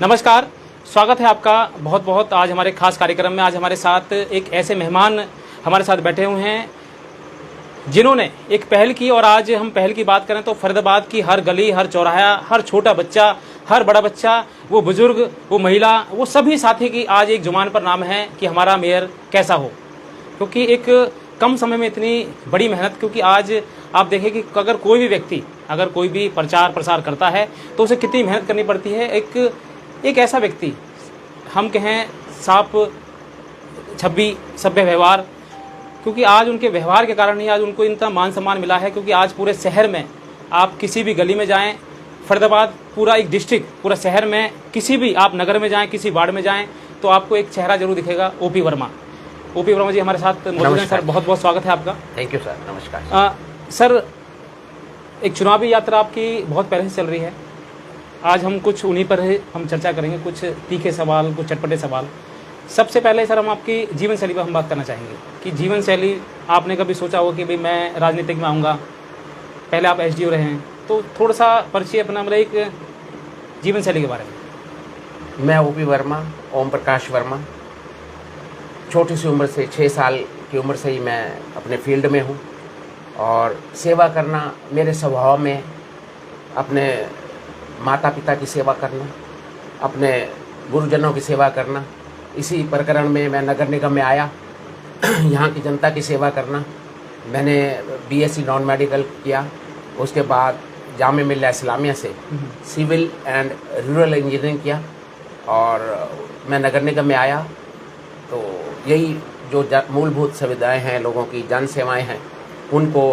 नमस्कार, स्वागत है आपका बहुत बहुत आज हमारे खास कार्यक्रम में। आज हमारे साथ एक ऐसे मेहमान हमारे साथ बैठे हुए हैं जिन्होंने एक पहल की। और आज हम पहल की बात करें तो फरीदाबाद की हर गली, हर चौराहा, हर छोटा बच्चा, हर बड़ा बच्चा, वो बुजुर्ग, वो महिला, वो सभी साथी की आज एक जुबान पर नाम है कि हमारा मेयर कैसा हो। क्योंकि एक कम समय में इतनी बड़ी मेहनत, क्योंकि आज आप देखें कि अगर कोई भी व्यक्ति अगर कोई भी प्रचार प्रसार करता है तो उसे कितनी मेहनत करनी पड़ती है। एक ऐसा व्यक्ति, हम कहें साफ छब्बी सभ्य व्यवहार, क्योंकि आज उनके व्यवहार के कारण ही आज उनको इतना मान सम्मान मिला है। क्योंकि आज पूरे शहर में आप किसी भी गली में जाएं, फरीदाबाद पूरा एक डिस्ट्रिक्ट, पूरा शहर में किसी भी आप नगर में जाएं, किसी वार्ड में जाएं तो आपको एक चेहरा जरूर दिखेगा, ओपी वर्मा। ओपी वर्मा जी हमारे साथ मौजूद हैं। सर बहुत बहुत स्वागत है आपका। Thank you sir. नमस्कार सर, एक चुनावी यात्रा आपकी बहुत पहले से चल रही है। आज हम कुछ उन्हीं पर हम चर्चा करेंगे, कुछ तीखे सवाल, कुछ चटपटे सवाल। सबसे पहले सर हम आपकी जीवन शैली पर हम बात करना चाहेंगे कि जीवन शैली, आपने कभी सोचा हो कि भाई मैं राजनीतिक में आऊँगा? पहले आप एसडीओ रहे हैं, तो थोड़ा सा परिचय अपना, मतलब एक जीवन शैली के बारे में। मैं ओपी वर्मा, ओम प्रकाश वर्मा, छोटी सी उम्र से 6 साल की उम्र से ही मैं अपने फील्ड में हूँ और सेवा करना मेरे स्वभाव में, अपने माता पिता की सेवा करना, अपने गुरुजनों की सेवा करना, इसी प्रकरण में मैं नगर निगम में आया। यहाँ की जनता की सेवा करना। मैंने बीएससी नॉन मेडिकल किया, उसके बाद जामिया मिल्लिया इस्लामिया से सिविल एंड रूरल इंजीनियरिंग किया और मैं नगर निगम में आया। तो यही जो मूलभूत सुविधाएं हैं, लोगों की जन सेवाएं हैं, उनको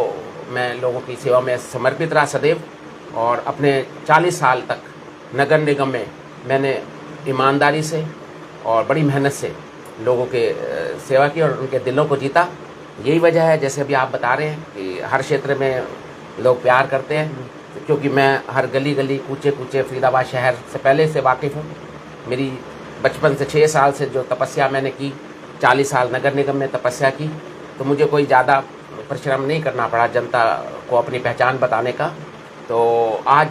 मैं लोगों की सेवा में समर्पित रहा सदैव। और अपने 40 साल तक नगर निगम में मैंने ईमानदारी से और बड़ी मेहनत से लोगों के सेवा की और उनके दिलों को जीता। यही वजह है, जैसे अभी आप बता रहे हैं, कि हर क्षेत्र में लोग प्यार करते हैं, क्योंकि मैं हर गली गली, कूचे कूचे फरीदाबाद शहर से पहले से वाकिफ़ हूँ। मेरी बचपन से 6 साल से जो तपस्या मैंने की, 40 साल नगर निगम में तपस्या की, तो मुझे कोई ज़्यादा परिश्रम नहीं करना पड़ा जनता को अपनी पहचान बताने का। तो आज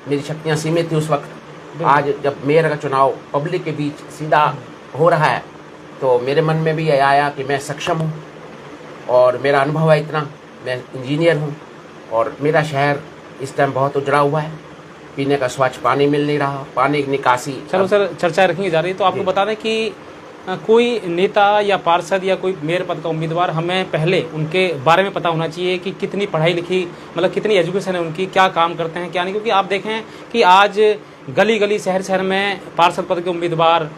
मेरी शक्तियाँ सीमित थी उस वक्त। आज जब मेयर का चुनाव पब्लिक के बीच सीधा हो रहा है तो मेरे मन में भी यह आया कि मैं सक्षम हूँ और मेरा अनुभव है इतना, मैं इंजीनियर हूँ और मेरा शहर इस टाइम बहुत उजड़ा हुआ है, पीने का स्वच्छ पानी मिल नहीं रहा, पानी की निकासी। चलो सर, चर्चा रखनी जा रही है तो आपको बता दें कि कोई नेता या पार्षद या कोई मेयर पद का उम्मीदवार, हमें पहले उनके बारे में पता होना चाहिए कि कितनी पढ़ाई लिखी, मतलब कितनी एजुकेशन है उनकी, क्या काम करते हैं क्या नहीं। क्योंकि आप देखें कि आज गली गली, शहर शहर में पार्षद पद के उम्मीदवार,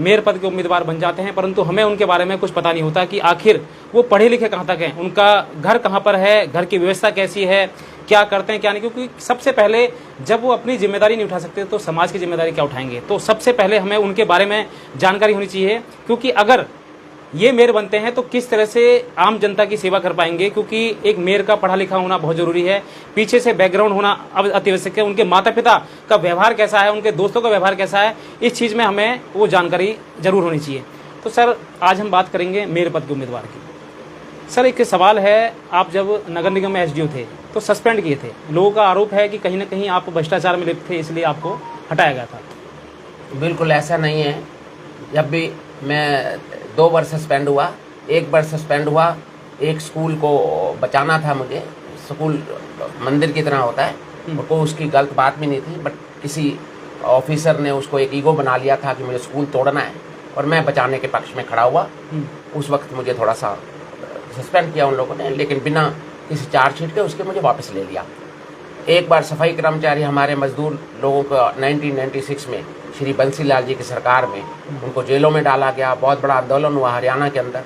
मेयर पद के उम्मीदवार बन जाते हैं, परंतु हमें उनके बारे में कुछ पता नहीं होता कि आखिर वो पढ़े लिखे कहाँ तक हैं, उनका घर कहाँ पर है, घर की व्यवस्था कैसी है, क्या करते हैं क्या नहीं। क्योंकि सबसे पहले जब वो अपनी जिम्मेदारी नहीं उठा सकते तो समाज की जिम्मेदारी क्या उठाएंगे। तो सबसे पहले हमें उनके बारे में जानकारी होनी चाहिए, क्योंकि अगर ये मेयर बनते हैं तो किस तरह से आम जनता की सेवा कर पाएंगे। क्योंकि एक मेयर का पढ़ा लिखा होना बहुत जरूरी है, पीछे से बैकग्राउंड होना अति आवश्यक है, उनके माता पिता का व्यवहार कैसा है, उनके दोस्तों का व्यवहार कैसा है, इस चीज़ में हमें वो जानकारी जरूर होनी चाहिए। तो सर आज हम बात करेंगे मेयर पद के उम्मीदवार की। सर एक सवाल है, आप जब नगर निगम में एसडीओ थे तो सस्पेंड किए थे, लोगों का आरोप है कि कहीं ना कहीं आप भ्रष्टाचार में लिप्त थे, इसलिए आपको हटाया गया था। बिल्कुल ऐसा नहीं है। जब भी मैं 2 बार सस्पेंड हुआ, 1 बार सस्पेंड हुआ, एक स्कूल को बचाना था मुझे, स्कूल मंदिर की तरह होता है, उनको उसकी गलत बात भी नहीं थी, बट किसी ऑफिसर ने उसको एक ईगो बना लिया था कि मुझे स्कूल तोड़ना है और मैं बचाने के पक्ष में खड़ा हुआ। उस वक्त मुझे थोड़ा सा सस्पेंड किया उन लोगों ने, लेकिन बिना किसी चार्जशीट के उसके मुझे वापस ले लिया। एक बार सफाई कर्मचारी हमारे मजदूर लोगों को 1996 में श्री बंसीलाल जी की सरकार में उनको जेलों में डाला गया, बहुत बड़ा आंदोलन हुआ हरियाणा के अंदर।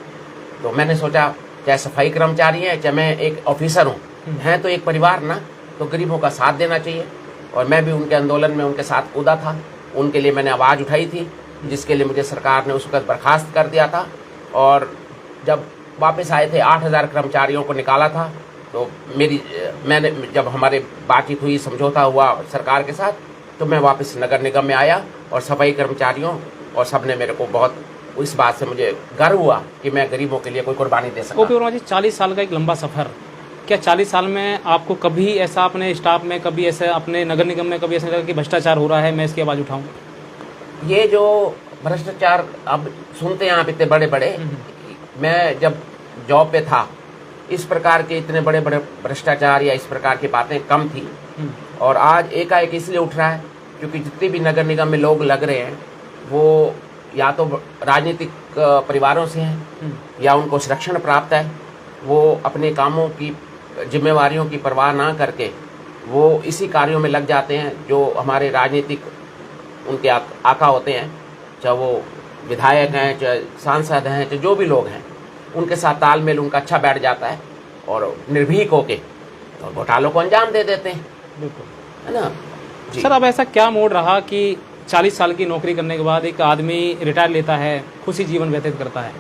तो मैंने सोचा, चाहे सफाई कर्मचारी हैं, चाहे मैं एक ऑफिसर हूँ, हैं तो एक परिवार ना, तो गरीबों का साथ देना चाहिए। और मैं भी उनके आंदोलन में उनके साथ कूदा था, उनके लिए मैंने आवाज़ उठाई थी, जिसके लिए मुझे सरकार ने उस वक्त बर्खास्त कर दिया था। और जब वापस आए थे, 8000 कर्मचारियों को निकाला था। तो मैंने जब हमारे बातचीत हुई, समझौता हुआ सरकार के साथ, तो मैं वापस नगर निगम में आया और सफाई कर्मचारियों और सब ने मेरे को बहुत, इस बात से मुझे गर्व हुआ कि मैं गरीबों के लिए कोई कुर्बानी दे सका। ओपी वर्मा जी, 40 साल का एक लंबा सफ़र, क्या 40 साल में आपको कभी ऐसा अपने स्टाफ में, कभी ऐसे अपने नगर निगम में कभी ऐसा लगा कि भ्रष्टाचार हो रहा है, मैं इसकी आवाज़ उठाऊँ? ये जो भ्रष्टाचार अब सुनते हैं आप इतने बड़े बड़े, मैं जब जॉब पे था इस प्रकार के इतने बड़े बड़े भ्रष्टाचार या इस प्रकार की बातें कम थी। और आज एकाएक इसलिए उठ रहा है क्योंकि जितने भी नगर निगम में लोग लग रहे हैं वो या तो राजनीतिक परिवारों से हैं या उनको संरक्षण प्राप्त है। वो अपने कामों की जिम्मेवारियों की परवाह ना करके वो इसी कार्यों में लग जाते हैं जो हमारे राजनीतिक उनके आका होते हैं, चाहे वो विधायक हैं, चाहे सांसद हैं, चाहे जो भी लोग हैं, उनके साथ तालमेल उनका अच्छा बैठ जाता है और निर्भीक होके तो घोटालों को अंजाम दे देते हैं, है ना जी। सर अब ऐसा क्या मोड़ रहा कि 40 साल की नौकरी करने के बाद एक आदमी रिटायर लेता है, खुशी जीवन व्यतीत करता है,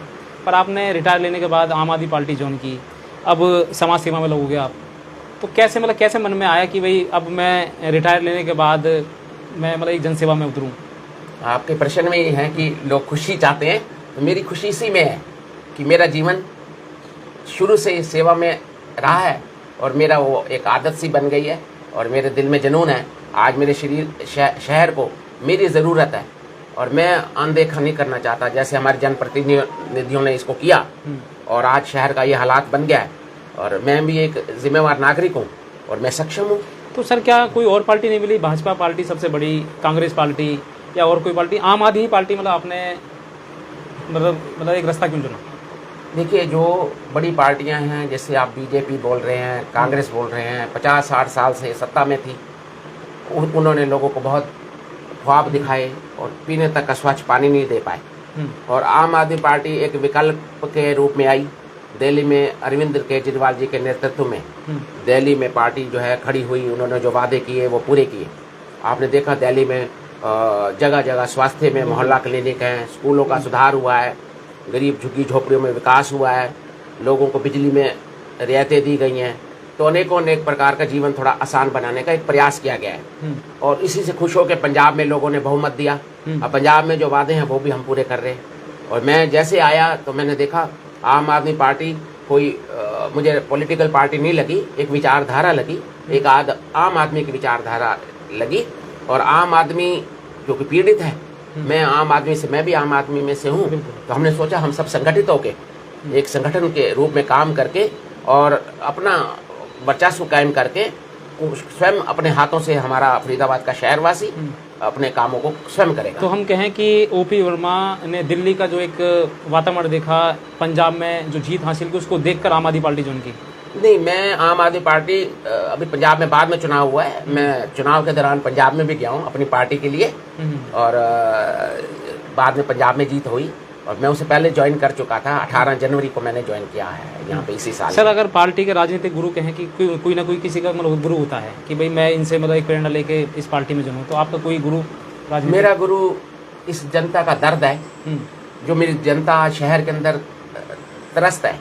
पर आपने रिटायर लेने के बाद आम आदमी पार्टी ज्वाइन की, अब समाज सेवा में लगोगे आप, तो कैसे मतलब कैसे मन में आया कि भाई अब मैं रिटायर लेने के बाद मैं मतलब एक जनसेवा में उतरूँ? आपके प्रश्न में ये है कि लोग खुशी चाहते हैं, तो मेरी खुशी इसी में है कि मेरा जीवन शुरू से सेवा में रहा है और मेरा वो एक आदत सी बन गई है और मेरे दिल में जुनून है। आज मेरे शहर को मेरी ज़रूरत है और मैं अनदेखा नहीं करना चाहता, जैसे हमारे जनप्रतिनिधियों ने इसको किया और आज शहर का ये हालात बन गया है और मैं भी एक जिम्मेवार नागरिक हूँ और मैं सक्षम हूँ। तो सर क्या कोई और पार्टी नहीं मिली? भाजपा पार्टी सबसे बड़ी, कांग्रेस पार्टी या और कोई पार्टी, आम आदमी पार्टी, मतलब आपने मतलब एक रास्ता क्यों चुना? देखिए, जो बड़ी पार्टियां हैं जैसे आप बीजेपी बोल रहे हैं, कांग्रेस बोल रहे हैं, 50-60 साल से सत्ता में थी, उन्होंने लोगों को बहुत ख्वाब दिखाए और पीने तक का स्वच्छ पानी नहीं दे पाए। और आम आदमी पार्टी एक विकल्प के रूप में आई। दिल्ली में अरविंद केजरीवाल जी के नेतृत्व में दिल्ली में पार्टी जो है खड़ी हुई, उन्होंने जो वादे किए वो पूरे किए। आपने देखा दिल्ली में जगह जगह स्वास्थ्य में मोहल्ला क्लिनिक हैं, स्कूलों का सुधार हुआ है, गरीब झुग्गी झोपड़ियों में विकास हुआ है, लोगों को बिजली में रियायतें दी गई हैं। तो अनेक प्रकार का जीवन थोड़ा आसान बनाने का एक प्रयास किया गया है और इसी से खुश होकर पंजाब में लोगों ने बहुमत दिया। अब पंजाब में जो वादे हैं वो भी हम पूरे कर रहे हैं। और मैं जैसे आया तो मैंने देखा आम आदमी पार्टी कोई मुझे पॉलिटिकल पार्टी नहीं लगी, एक विचारधारा लगी, एक आम आदमी की विचारधारा लगी। और आम आदमी जो कि पीड़ित है, मैं भी आम आदमी में से हूँ, तो हमने सोचा हम सब संगठित होके एक संगठन के रूप में काम करके और अपना वर्चस्व कायम करके स्वयं अपने हाथों से हमारा फरीदाबाद का शहरवासी अपने कामों को स्वयं करेगा। तो हम कहें कि ओपी वर्मा ने दिल्ली का जो एक वातावरण देखा, पंजाब में जो जीत हासिल की, उसको देखकर आम आदमी पार्टी ज्वाइन की? नहीं, मैं आम आदमी पार्टी अभी पंजाब में बाद में चुनाव हुआ है, मैं चुनाव के दौरान पंजाब में भी गया हूँ अपनी पार्टी के लिए और बाद में पंजाब में जीत हुई और मैं उसे पहले ज्वाइन कर चुका था। 18 जनवरी को मैंने ज्वाइन किया है यहाँ पे इसी साल। सर अगर पार्टी के राजनीतिक गुरु कहें कि कोई ना कोई किसी का मतलब गुरु होता है कि भाई मैं इनसे मतलब एक प्रेरणा लेके इस पार्टी में जुड़ूं, तो आपका कोई गुरु? मेरा गुरु इस जनता का दर्द है, जो मेरी जनता शहर के अंदर त्रस्त है,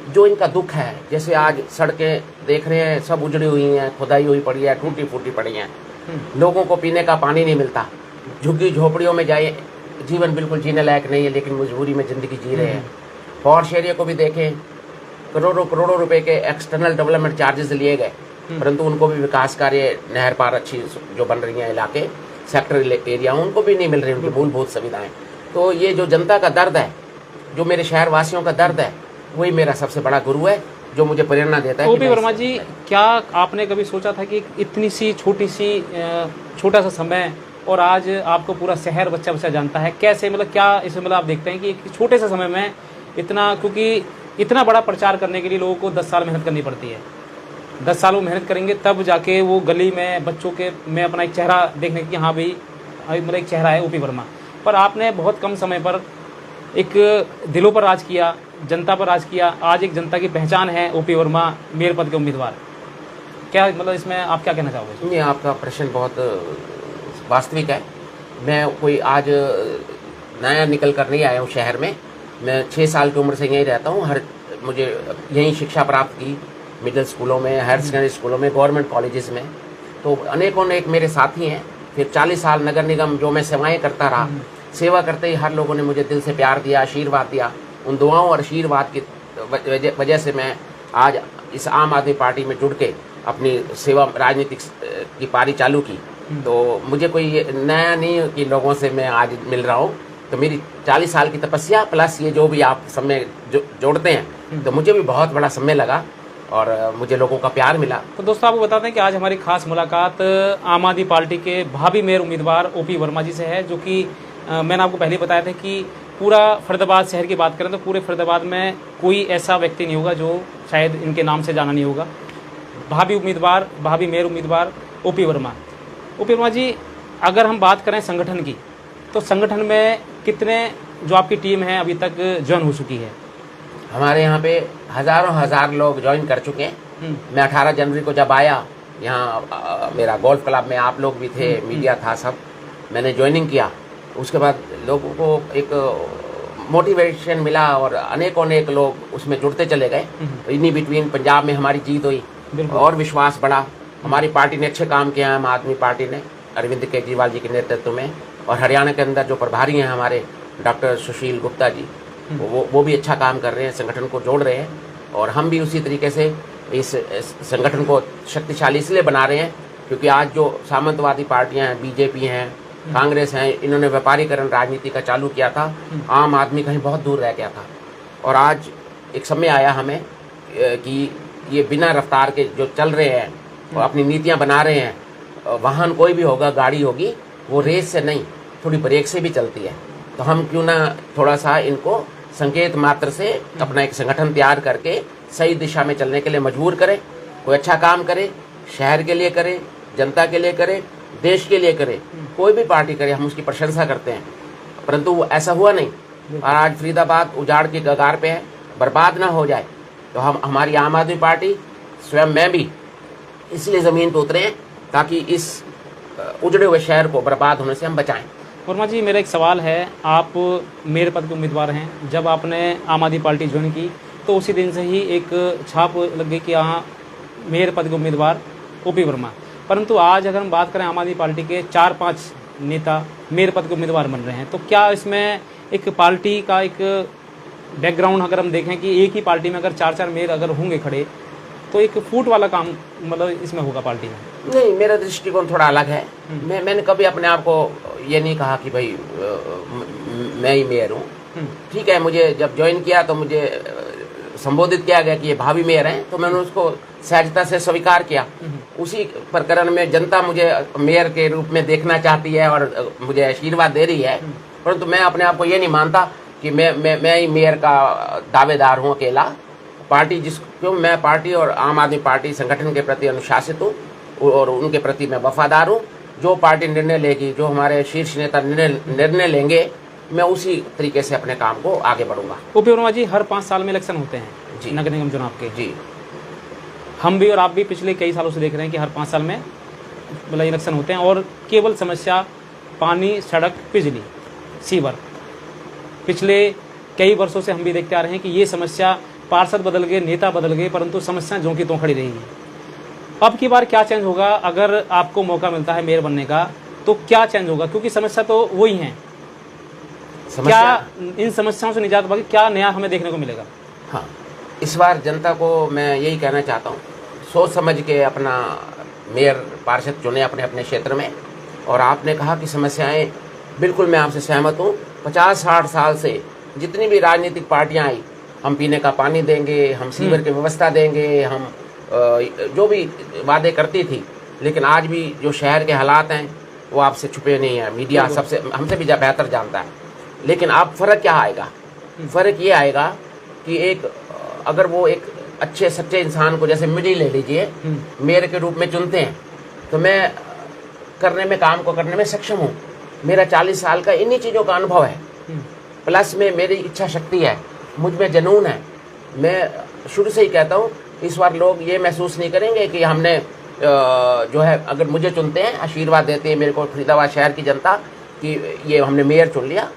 जो इनका दुख है। जैसे आज सड़कें देख रहे हैं सब उजड़ी हुई हैं, खुदाई हुई पड़ी है, टूटी फूटी पड़ी हैं, लोगों को पीने का पानी नहीं मिलता, झुग्गी झोपड़ियों में जाए, जीवन बिल्कुल जीने लायक नहीं है लेकिन मजबूरी में ज़िंदगी जी रहे हैं। पॉश एरिया को भी देखें, करोड़ों रुपए के एक्सटर्नल डेवलपमेंट चार्जेस लिए गए, परंतु उनको भी विकास कार्य, नहर पार अच्छी जो बन रही हैं इलाके, सेक्टर एरिया, उनको भी नहीं मिल रही उनकी मूलभूत सुविधाएं। तो ये जो जनता का दर्द है, जो मेरे शहरवासियों का दर्द है, वही मेरा सबसे बड़ा गुरु है जो मुझे प्रेरणा देता है। ओपी वर्मा जी, क्या आपने कभी सोचा था कि इतनी सी छोटा सा समय और आज आपको पूरा शहर बच्चा जानता है, कैसे मतलब क्या इसमें मतलब आप देखते हैं कि एक छोटे से समय में इतना, क्योंकि इतना बड़ा प्रचार करने के लिए लोगों को 10 साल मेहनत करनी पड़ती है, 10 साल वो मेहनत करेंगे तब जाके वो गली में बच्चों के में अपना एक चेहरा देखने की, हाँ भाई मतलब एक चेहरा है ओपी वर्मा। पर आपने बहुत कम समय पर एक दिलों पर राज किया, जनता पर राज किया, आज एक जनता की पहचान है ओपी वर्मा मेयर पद के उम्मीदवार। क्या मतलब इसमें आप क्या कहना चाहोगे? ये आपका प्रश्न बहुत वास्तविक है। मैं कोई आज नया निकल कर नहीं आया हूँ शहर में, मैं 6 साल की उम्र से यहीं रहता हूँ। मुझे यहीं शिक्षा प्राप्त की, मिडिल स्कूलों में, हायर सेकेंडरी स्कूलों में, गवर्नमेंट कॉलेजेस में। तो अनेकों मेरे साथी हैं। फिर 40 साल नगर निगम जो मैं सेवाएं करता रहा, सेवा करते ही हर लोगों ने मुझे दिल से प्यार दिया, आशीर्वाद दिया। उन दुआओं और आशीर्वाद की वजह से मैं आज इस आम आदमी पार्टी में जुड़ के अपनी सेवा राजनीतिक की पारी चालू की तो मुझे कोई ये नया नहीं कि लोगों से मैं आज मिल रहा हूँ। तो मेरी 40 साल की तपस्या प्लस ये जो भी आप समय जोड़ते हैं, तो मुझे भी बहुत बड़ा समय लगा और मुझे लोगों का प्यार मिला। तो दोस्तों आपको बताते हैं कि आज हमारी खास मुलाकात आम आदमी पार्टी के भावी मेयर उम्मीदवार ओपी वर्मा जी से है, जो कि मैंने आपको पहले बताया था कि पूरा फरीदाबाद शहर की बात करें तो पूरे फरीदाबाद में कोई ऐसा व्यक्ति नहीं होगा जो शायद इनके नाम से जाना नहीं होगा। भावी मेयर उम्मीदवार ओपी वर्मा। ओपी वर्मा जी, अगर हम बात करें संगठन की, तो संगठन में कितने जो आपकी टीम है अभी तक ज्वाइन हो चुकी है? हमारे यहाँ पे हजार लोग ज्वाइन कर चुके हैं। मैं 18 जनवरी को जब आया यहाँ, मेरा गोल्फ क्लब में आप लोग भी थे, मीडिया था, सब मैंने ज्वाइनिंग किया। उसके बाद लोगों को एक मोटिवेशन मिला और अनेक लोग उसमें जुड़ते चले गए। इन्हीं बिटवीन पंजाब में हमारी जीत हुई और विश्वास बढ़ा। हमारी पार्टी ने अच्छे काम किया है, आम आदमी पार्टी ने अरविंद केजरीवाल जी के नेतृत्व में। और हरियाणा के अंदर जो प्रभारी हैं हमारे डॉक्टर सुशील गुप्ता जी, वो भी अच्छा काम कर रहे हैं, संगठन को जोड़ रहे हैं। और हम भी उसी तरीके से इस संगठन को शक्तिशाली इसलिए बना रहे हैं क्योंकि आज जो सामंतवादी पार्टियां हैं, बीजेपी हैं, कांग्रेस हैं, इन्होंने व्यापारीकरण राजनीति का चालू किया था। आम आदमी कहीं बहुत दूर रह गया था और आज एक समय आया हमें कि ये बिना रफ्तार के जो चल रहे हैं और अपनी नीतियां बना रहे हैं, वाहन कोई भी होगा, गाड़ी होगी, वो रेस से नहीं, थोड़ी ब्रेक से भी चलती है। तो हम क्यों ना थोड़ा सा इनको संकेत मात्र से अपना एक संगठन तैयार करके सही दिशा में चलने के लिए मजबूर करें। कोई अच्छा काम करे, शहर के लिए करे, जनता के लिए करे, देश के लिए करे, कोई भी पार्टी करे, हम उसकी प्रशंसा करते हैं। परंतु वो ऐसा हुआ नहीं और आज फरीदाबाद उजाड़ की कगार पे है, बर्बाद ना हो जाए। तो हमारी आम आदमी पार्टी, स्वयं मैं भी इसलिए ज़मीन पर उतरे हैं ताकि इस उजड़े हुए शहर को बर्बाद होने से हम बचाएं। वर्मा जी, मेरा एक सवाल है, आप मेयर पद के उम्मीदवार हैं। जब आपने आम आदमी पार्टी ज्वाइन की तो उसी दिन से ही एक छाप लग गई कि हाँ, मेयर पद के उम्मीदवार ओपी वर्मा। परंतु आज अगर हम बात करें, आम आदमी पार्टी के 4-5 नेता मेयर पद के उम्मीदवार बन रहे हैं, तो क्या इसमें एक पार्टी का एक बैकग्राउंड अगर हम देखें कि एक ही पार्टी में अगर 4-4 मेयर अगर होंगे खड़े, तो एक फूट वाला काम मतलब इसमें होगा पार्टी में? नहीं, मेरा दृष्टिकोण थोड़ा अलग है। मैंने कभी अपने आप को ये नहीं कहा कि भाई मैं ही मेयर हूँ। ठीक है, मुझे जब ज्वाइन किया तो मुझे संबोधित किया गया कि ये भावी मेयर हैं, तो मैंने उसको सहजता से स्वीकार किया। उसी प्रकरण में जनता मुझे मेयर के रूप में देखना चाहती है और मुझे आशीर्वाद दे रही है। परंतु मैं अपने आप को ये नहीं मानता कि मैं ही मेयर का दावेदार हूँ अकेला। पार्टी क्यों मैं पार्टी और आम आदमी पार्टी संगठन के प्रति अनुशासित हूँ और उनके प्रति मैं वफादार हूँ। जो पार्टी निर्णय लेगी, जो हमारे शीर्ष नेता निर्णय लेंगे, मैं उसी तरीके से अपने काम को आगे बढ़ूंगा। ओपी वर्मा जी, हर 5 साल में इलेक्शन होते हैं जी, नगर निगम चुनाव के। जी, हम भी और आप भी पिछले कई सालों से देख रहे हैं कि हर 5 साल में मतलब इलेक्शन होते हैं और केवल समस्या पानी, सड़क, बिजली, सीवर, पिछले कई वर्षों से हम भी देखते आ रहे हैं कि ये समस्या, पार्षद बदल गए, नेता बदल गए, परंतु समस्या जो की त्यों खड़ी रहेगी। अब की बार क्या चेंज होगा? अगर आपको मौका मिलता है मेयर बनने का, तो क्या चेंज होगा? क्योंकि समस्या तो वही है। क्या इन समस्याओं से निजात पाएगी? क्या नया हमें देखने को मिलेगा? हाँ, इस बार जनता को मैं यही कहना चाहता हूँ, सोच समझ के अपना मेयर पार्षद चुने अपने अपने क्षेत्र में। और आपने कहा कि समस्याएं, बिल्कुल मैं आपसे सहमत हूँ। 50-60 साल से जितनी भी राजनीतिक पार्टियां आई, हम पीने का पानी देंगे, हम सीवर की व्यवस्था देंगे, हम जो भी वादे करती थी, लेकिन आज भी जो शहर के हालात हैं वो आपसे छुपे नहीं है। मीडिया सबसे हमसे भी बेहतर जानता है। लेकिन अब फ़र्क क्या आएगा? फ़र्क ये आएगा कि अगर वो एक अच्छे सच्चे इंसान को, जैसे मुझे ले लीजिए, मेयर के रूप में चुनते हैं, तो मैं काम को करने में सक्षम हूँ। मेरा 40 साल का इन्हीं चीज़ों का अनुभव है, प्लस में मेरी इच्छा शक्ति है, मुझ में जुनून है। मैं शुरू से ही कहता हूँ, इस बार लोग ये महसूस नहीं करेंगे कि हमने जो है, अगर मुझे चुनते हैं, आशीर्वाद देते हैं मेरे को फरीदाबाद शहर की जनता कि ये हमने मेयर चुन लिया,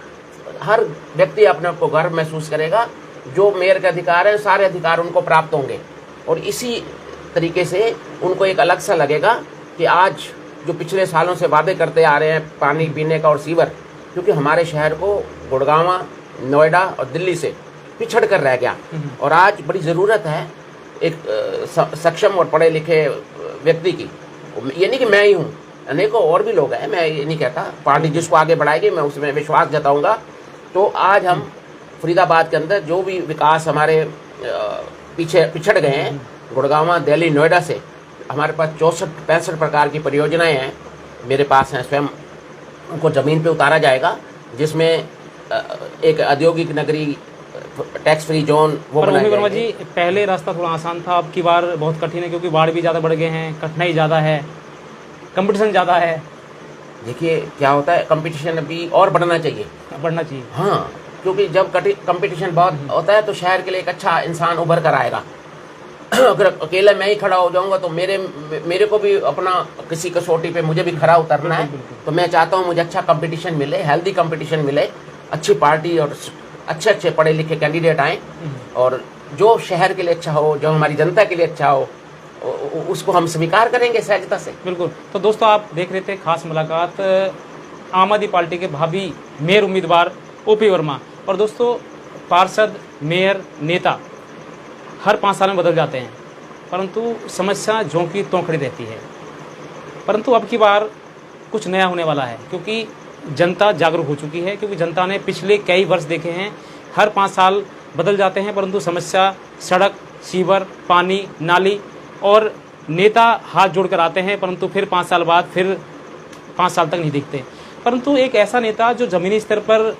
हर व्यक्ति अपने आप को गर्व महसूस करेगा। जो मेयर के अधिकार है, सारे अधिकार उनको प्राप्त होंगे और इसी तरीके से उनको एक अलग सा लगेगा कि आज जो पिछले सालों से वादे करते आ रहे हैं पानी पीने का और सीवर, क्योंकि हमारे शहर को गुड़गांव, नोएडा और दिल्ली से पिछड़ कर रह गया और आज बड़ी ज़रूरत है एक सक्षम और पढ़े लिखे व्यक्ति की। ये नहीं कि मैं ही हूँ, अनेकों और भी लोग हैं, मैं ये नहीं कहता, पार्टी जिसको आगे बढ़ाएगी मैं उसमें विश्वास जताऊंगा। तो आज हम फरीदाबाद के अंदर जो भी विकास हमारे पीछे पिछड़ गए हैं, गुड़गांव, दिल्ली, नोएडा से हमारे पास 64-65 प्रकार की परियोजनाएं हैं, मेरे पास हैं, स्वयं उनको ज़मीन पे उतारा जाएगा, जिसमें एक औद्योगिक नगरी, टैक्स फ्री जोन वो बनाया वर्मा जाएगा। जी, पहले रास्ता थोड़ा आसान था, अब की बार बहुत कठिन है क्योंकि बाढ़ भी ज़्यादा बढ़ गए हैं, कठिनाई ज़्यादा है, कंपटीशन ज़्यादा है। देखिए क्या होता है, कंपटीशन अभी और बढ़ना चाहिए, बढ़ना चाहिए। हाँ, क्योंकि जब कंपटीशन बहुत होता है तो शहर के लिए एक अच्छा इंसान उभर कर आएगा। अगर अकेला मैं ही खड़ा हो जाऊंगा तो मेरे को भी अपना किसी कसौटी पे मुझे भी खरा उतरना है। तो मैं चाहता हूँ मुझे अच्छा कंपटीशन मिले, हेल्दी कंपटीशन मिले, अच्छी पार्टी और अच्छे पढ़े लिखे कैंडिडेट आए, और जो शहर के लिए अच्छा हो, जो हमारी जनता के लिए अच्छा हो, उसको हम स्वीकार करेंगे सहजता से। बिल्कुल। तो दोस्तों, आप देख रहे थे खास मुलाकात आम आदमी पार्टी के भावी मेयर उम्मीदवार ओपी वर्मा। और दोस्तों, पार्षद, मेयर, नेता हर 5 साल में बदल जाते हैं, परंतु समस्या ज्यों की त्यों खड़ी रहती है। परंतु अब की बार कुछ नया होने वाला है, क्योंकि जनता जागरूक हो चुकी है, क्योंकि जनता ने पिछले कई वर्ष देखे हैं, हर 5 साल बदल जाते हैं, परंतु समस्या सड़क, सीवर, पानी, नाली, और नेता हाथ जोड़कर आते हैं, परंतु फिर 5 साल बाद फिर 5 साल तक नहीं दिखते। परंतु एक ऐसा नेता जो ज़मीनी स्तर पर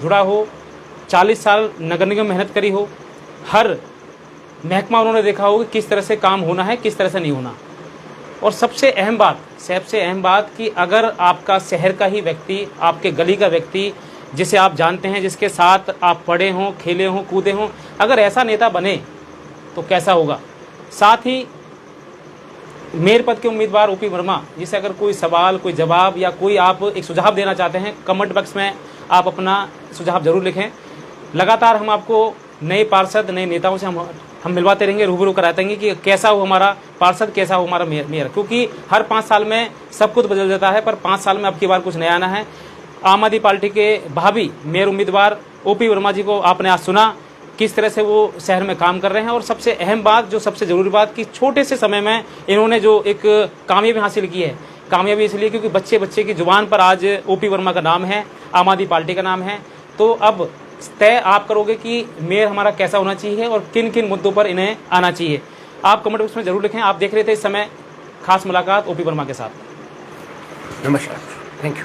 जुड़ा हो, 40 साल नगर निगम मेहनत करी हो, हर महकमा उन्होंने देखा हो कि किस तरह से काम होना है, किस तरह से नहीं होना। और सबसे अहम बात कि अगर आपका शहर का ही व्यक्ति, आपके गली का व्यक्ति, जिसे आप जानते हैं, जिसके साथ आप पढ़े हों, खेले हों, कूदे हों, अगर ऐसा नेता बने तो कैसा होगा। साथ ही मेयर पद के उम्मीदवार ओपी वर्मा, जिसे अगर कोई सवाल, कोई जवाब या कोई आप एक सुझाव देना चाहते हैं, कमेंट बॉक्स में आप अपना सुझाव जरूर लिखें। लगातार हम आपको नए पार्षद, नए नेताओं से हम मिलवाते रहेंगे, रूबरू कराते रहेंगे कि कैसा हो हमारा पार्षद, कैसा हो हमारा मेयर, क्योंकि हर 5 साल में सब कुछ बदल जाता है, पर 5 साल में अब की बार कुछ नया आना है। आम आदमी पार्टी के भावी मेयर उम्मीदवार ओपी वर्मा जी को आपने आज सुना, किस तरह से वो शहर में काम कर रहे हैं। और सबसे अहम बात, जो सबसे ज़रूरी बात, कि छोटे से समय में इन्होंने जो एक कामयाबी हासिल की है। कामयाबी इसलिए क्योंकि बच्चे की जुबान पर आज ओपी वर्मा का नाम है, आम आदमी पार्टी का नाम है। तो अब तय आप करोगे कि मेयर हमारा कैसा होना चाहिए और किन किन मुद्दों पर इन्हें आना चाहिए। आप कमेंट बॉक्स में जरूर लिखें। आप देख रहे थे इस समय खास मुलाकात ओपी वर्मा के साथ। नमस्कार, थैंक यू।